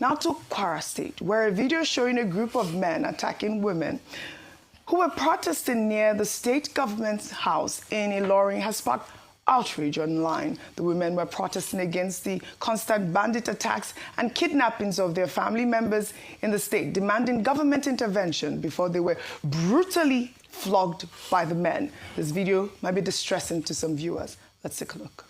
Now to Kwara State, where a video showing a group of men attacking women who were protesting near the state government's house in Ilorin has sparked outrage online. The women were protesting against the constant bandit attacks and kidnappings of their family members in the state, demanding government intervention before they were brutally flogged by the men. This video might be distressing to some viewers. Let's take a look.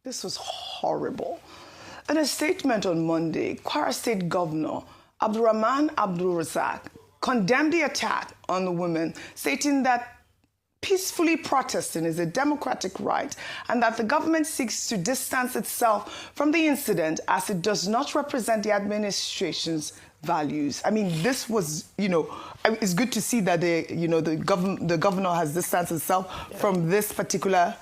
This was horrible. In a statement on Monday, Kwara State Governor Abdurrahman Abdulrazak condemned the attack on the women, stating that peacefully protesting is a democratic right and that the government seeks to distance itself from the incident as it does not represent the administration's values. I mean, this was, it's good to see that the governor has distanced himself from this particular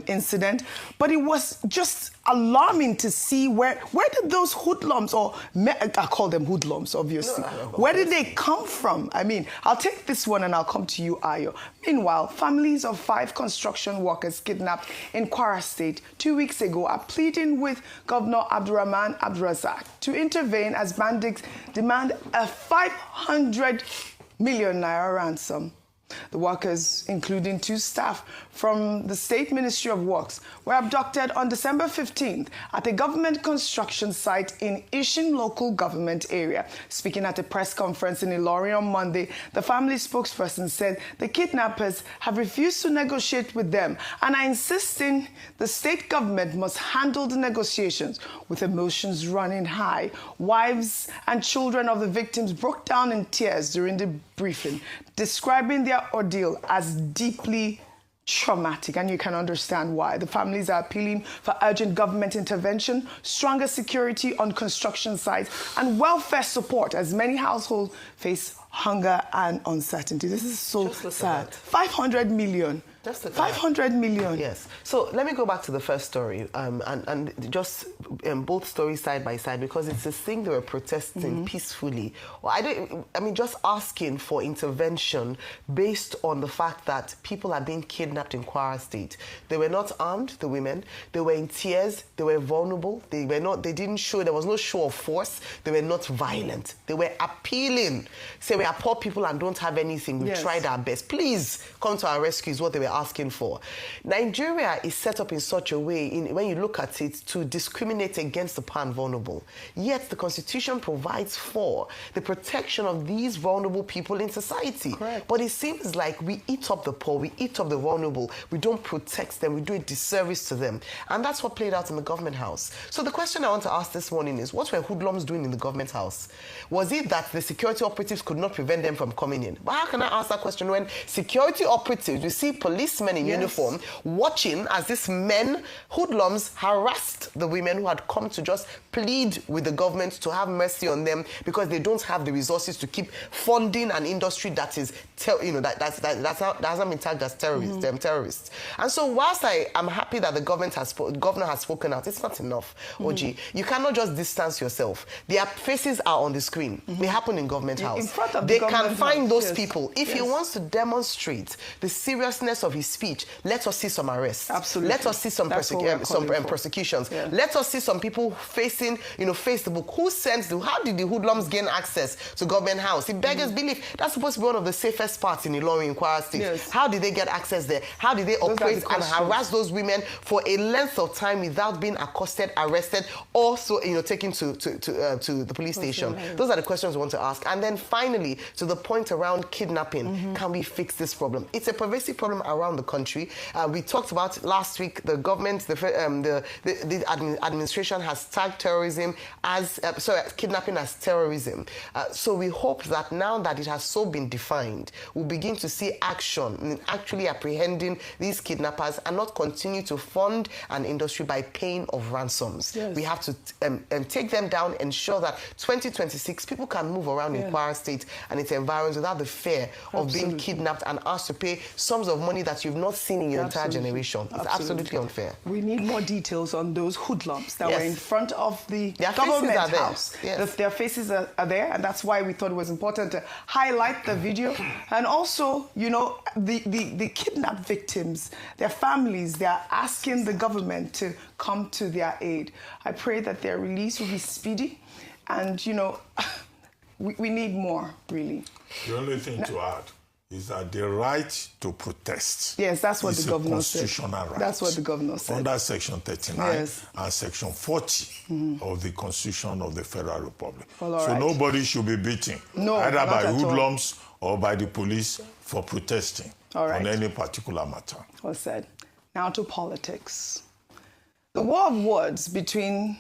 incident, but it was just alarming to see where did those hoodlums, I call them hoodlums, obviously, where did they come from? I mean, I'll take this one and I'll come to you, Ayo. Meanwhile, families of 5 construction workers kidnapped in Kwara State 2 weeks ago are pleading with Governor Abdurrahman Abdulrazak to intervene as bandits demand a 500 million naira ransom. The workers, including 2 staff from the State Ministry of Works, were abducted on December 15th at a government construction site in Ishin local government area. Speaking at a press conference in Ilorin on Monday, the family spokesperson said the kidnappers have refused to negotiate with them and are insisting the state government must handle the negotiations with emotions running high. Wives and children of the victims broke down in tears during the briefing, describing their ordeal as deeply traumatic, and you can understand why. The families are appealing for urgent government intervention, stronger security on construction sites, and welfare support as many households face hunger and uncertainty. This is so sad. 500 million. Just 500 million. Yes. So let me go back to the first story and just both stories side by side, because it's a thing they were protesting peacefully. Well, I mean, just asking for intervention based on the fact that people are being kidnapped in Kwara State. They were not armed, the women. They were in tears. They were vulnerable. They didn't show, there was no show of force. They were not violent. They were appealing. Say, we are poor people and don't have anything. We've tried our best. Please come to our rescue is what they were asking for. Nigeria is set up in such a way, when you look at it, to discriminate against the poor and vulnerable. Yet the Constitution provides for the protection of these vulnerable people in society. Correct. But it seems like we eat up the poor, we eat up the vulnerable, we don't protect them, we do a disservice to them. And that's what played out in the government house. So the question I want to ask this morning is, what were hoodlums doing in the government house? Was it that the security operatives could not prevent them from coming in? But how can I ask that question when security operatives, you see policemen in uniform watching as these men, hoodlums, harassed the women who had come to just plead with the government to have mercy on them because they don't have the resources to keep funding an industry that is, that hasn't been tagged as terrorists. And so whilst I am happy that the governor has spoken out, it's not enough, Oji. You cannot just distance yourself. Their faces are on the screen. They happen in government house. In front of they the can find house. those people. If he wants to demonstrate the seriousness of his speech, let us see some arrests. Absolutely. Let us see some persecutions. Yes. Let us see some people facing written, face the book. Who sends how did the hoodlums gain access to government house? The beggars believe that's supposed to be one of the safest parts in Ilorin, in Kwara State. Yes. How did they get access there? How did they operate and harass those women for a length of time without being accosted, arrested, or taken to the police station? Those are the questions we want to ask. And then finally, to the point around kidnapping, can we fix this problem? It's a pervasive problem around the country. We talked about last week, the government, the administration has tagged terrorism as, kidnapping as terrorism. So we hope that now that it has so been defined, we'll begin to see action in actually apprehending these kidnappers and not continue to fund an industry by paying of ransoms. Yes. We have to take them down, ensure that 2026 people can move around in Kwara State and its environs without the fear of being kidnapped and asked to pay sums of money that you've not seen in your entire generation. It's absolutely unfair. We need more details on those hoodlums that were in front of the Their government faces are house. there. Yes. Their faces are there, and that's why we thought it was important to highlight the video. And also, the kidnapped victims, their families, they're asking the government to come to their aid. I pray that their release will be speedy, and, we need more, really. The only thing to add is that the right to protest. Yes, that's what the governor said. Constitutional right. That's what the governor said. Under Section 39 and Section 40 of the Constitution of the Federal Republic. Well, so nobody should be beaten, either by hoodlums or by the police for protesting on any particular matter. Well said. Now to politics. The war of words between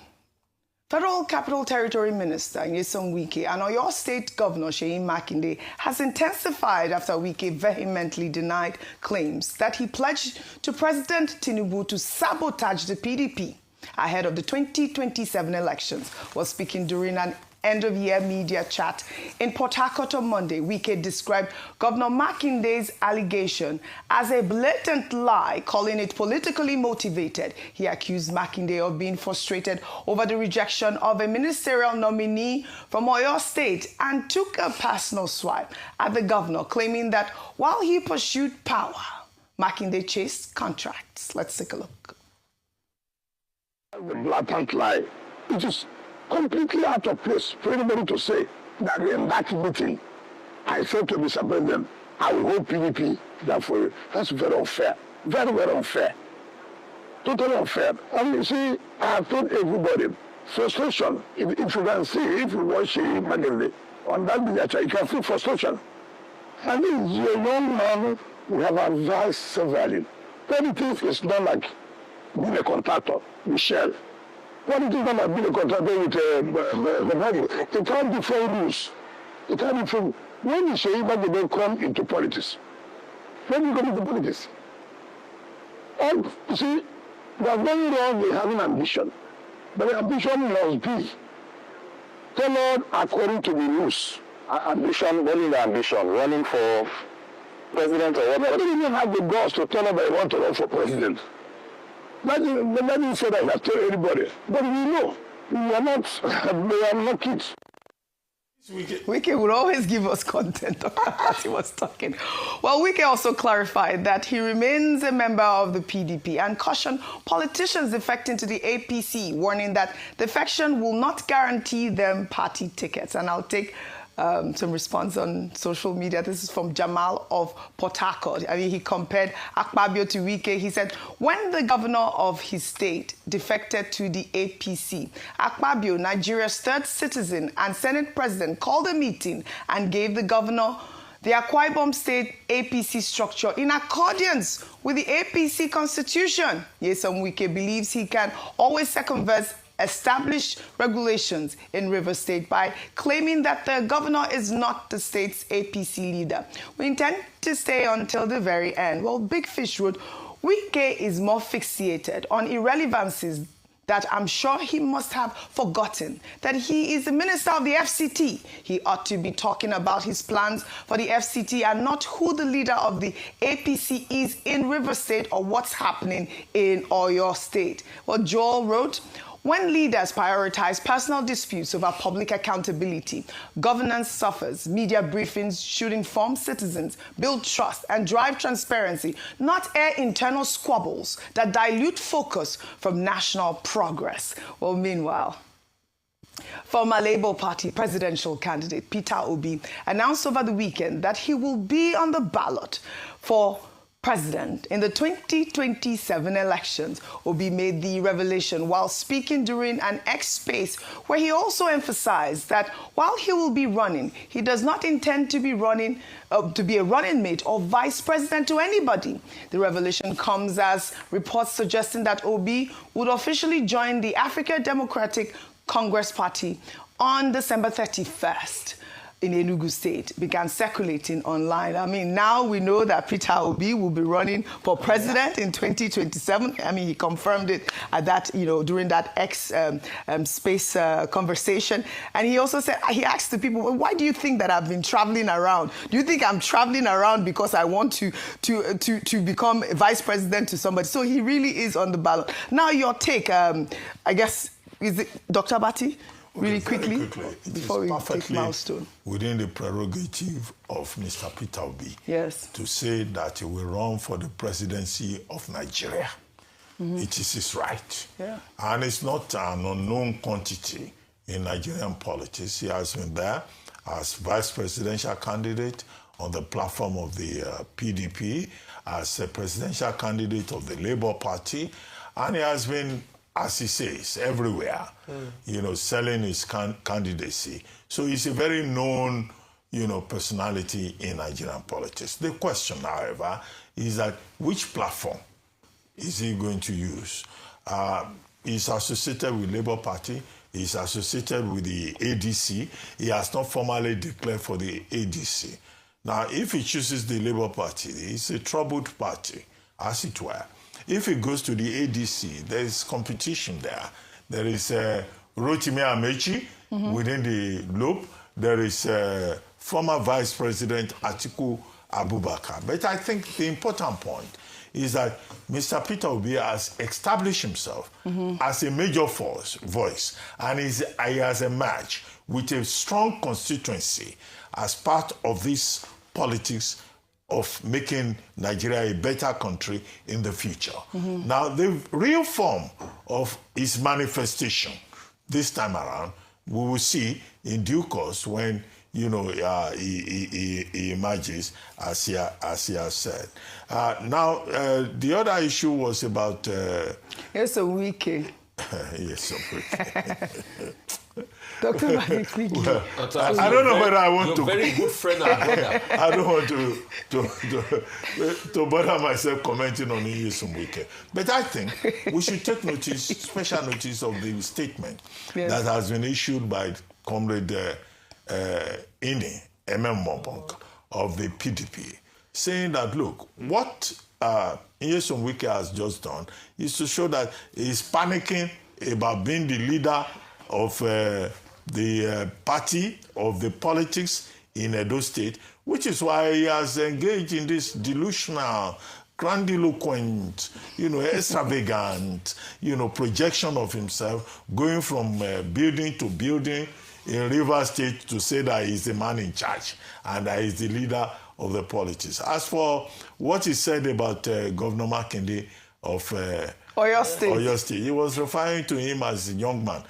Federal Capital Territory Minister Nyesom Wike and Oyo State Governor Seyi Makinde has intensified after Wike vehemently denied claims that he pledged to President Tinubu to sabotage the PDP ahead of the 2027 elections. While speaking during an end-of-year media chat in Port Harcourt on Monday, Wike described Governor Makinde's allegation as a blatant lie, calling it politically motivated. He accused Makinde of being frustrated over the rejection of a ministerial nominee from Oyo State and took a personal swipe at the governor, claiming that while he pursued power, Makinde chased contracts. Let's take a look. The blatant lie. It is completely out of place for anybody to say that in that meeting, I said to Mr. President, I will hold PDP there for you. That's very unfair. Very, very unfair. Totally unfair. And you see, I have told everybody, frustration, if you can see, if you watch Magdalene on that video, you can feel frustration. And this is a young man who have advised severally. Politics is not like being a contractor, Michelle. Politics is not like being a contractor with the Bible. It can't be fair rules. It can't be fair. When you say that they don't come into politics, when you come into politics, and you see, they are very wrong in having ambition. But the ambition must be tailored according to the rules. Ambition, running the ambition, running for president or whatever. They don't even have the guts to tell them they want to run for president. Let me say that I tell anybody. But we know we are not kids. Wike would always give us content as he was talking. Well, Wike also clarified that he remains a member of the PDP and cautioned politicians defecting to the APC, warning that defection will not guarantee them party tickets. And I'll take some response on social media. This is from Jamal of Port Harcourt. I mean, he compared Akpabio to Wike. He said, when the governor of his state defected to the APC, Akpabio, Nigeria's third citizen and Senate president, called a meeting and gave the governor the Akwa Ibom State APC structure in accordance with the APC constitution. Nyesom Wike believes he can always circumvent established regulations in Rivers State by claiming that the governor is not the state's APC leader. We intend to stay until the very end. Well, Big Fish wrote, Wike is more fixated on irrelevancies that I'm sure he must have forgotten that he is the minister of the FCT. He ought to be talking about his plans for the FCT and not who the leader of the APC is in River State or what's happening in Oyo State. Well, Joel wrote, when leaders prioritize personal disputes over public accountability, governance suffers. Media briefings should inform citizens, build trust, and drive transparency, not air internal squabbles that dilute focus from national progress. Well, meanwhile, Former Labour Party presidential candidate Peter Obi announced over the weekend that he will be on the ballot for president in the 2027 elections. Obi made the revelation while speaking during an X space where he also emphasized that while he will be running, he does not intend to be running to be a running mate or vice president to anybody. The revelation comes as reports suggesting that Obi would officially join the African Democratic Congress Party on December 31st. In Enugu State began circulating online. I mean, now we know that Peter Obi will be running for president in 2027. I mean, he confirmed it at that, during that X space conversation. And he also said, he asked the people, well, why do you think that I've been traveling around? Do you think I'm traveling around because I want to become vice president to somebody? So he really is on the ballot. Now your take, I guess, is it Dr. Abati? Really quickly, before we take milestone. Within the prerogative of Mr. Peter Obi, yes, to say that he will run for the presidency of Nigeria. It is his right. Yeah. And it's not an unknown quantity in Nigerian politics. He has been there as vice presidential candidate on the platform of the PDP, as a presidential candidate of the Labour Party, and he has been, as he says, everywhere, selling his candidacy. So he's a very known, personality in Nigerian politics. The question, however, is that which platform is he going to use? He's associated with Labour Party. He's associated with the ADC. He has not formally declared for the ADC. Now, if he chooses the Labour Party, it's a troubled party, as it were. If he goes to the ADC, there is competition there. There is Rotimi Amechi within the loop. There is former Vice President Atiku Abubakar. But I think the important point is that Mr. Peter Obi has established himself as a major voice, and he has emerged with a strong constituency as part of this politics of making Nigeria a better country in the future. Now, the real form of his manifestation this time around, we will see in due course when, he emerges, as he has said. Now, the other issue was about... Nyesom Wike. Nyesom Wike. Dr. Abati, well, I don't know whether I want to... very good friend and brother. I don't want to bother myself commenting on Nyesom Wike. But I think we should take special notice of the statement that has been issued by Comrade Ini Ememobong of the PDP, saying that, look, what Nyesom Wike has just done is to show that he's panicking about being the leader of the party, of the politics in Edo State, which is why he has engaged in this delusional, grandiloquent, extravagant, projection of himself, going from building to building in Rivers State to say that he's the man in charge and that he's the leader of the politics. As for what he said about Governor Makinde of Oyo State, he was referring to him as a young man.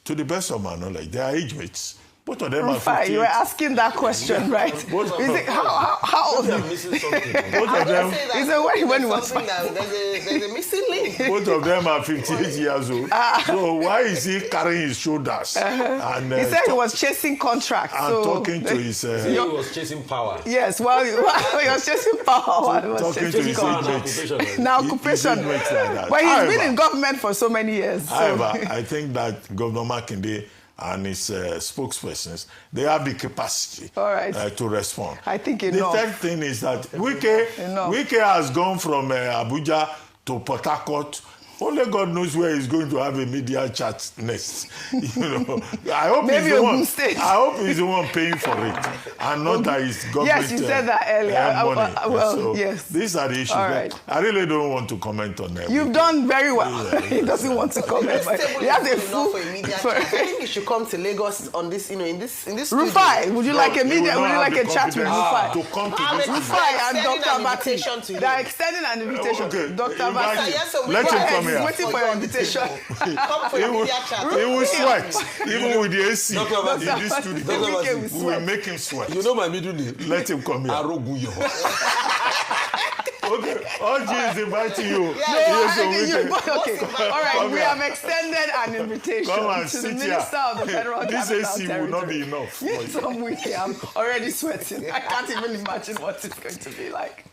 To the best of my knowledge, they are age mates. Both of them are 58. You were asking that question, right? How old? Missing something. Both of them. Is it when he was there's a missing link. Both of them are 58 years old. So why is he carrying his shoulders? And, he said he was chasing contracts. And talking to his... he was chasing power. Yes, well, he was chasing power. Talking to his age mates. Now, occupation. But he's been in government for so many years. However, I think that Governor Makinde and his spokespersons, they have the capacity to respond. I think enough. The third thing is that Wike has gone from Abuja to Port Harcourt. Only God knows where he's going to have a media chat next. I hope he's the one paying for it, and not that his government. Yes, you said that earlier. Yes. These are the issues. Right. I really don't want to comment on them. You've done very well. He doesn't want to comment. He has a full media chat. I think he should come to Lagos on this, in this. Rufai, would you like a media? Would you like a chat with Rufai? To come to this Rufai and Dr. Abati. They are extending an invitation. Okay. Dr. Abati. Let him come come here. Waiting for your invitation. Come for your media chat. He will sweat, even with the AC. Dr. In Abati, this studio, Dr. Abati, we will make him sweat. You know my middle name? Let him come here. Aroguyo. Okay, Oji is inviting you. Okay, all right. We have extended an invitation Come and to the sit Minister here. of the Federal This Capital AC will not be enough for you. Nyesom Wike, I'm already sweating. I can't even imagine what it's going to be like.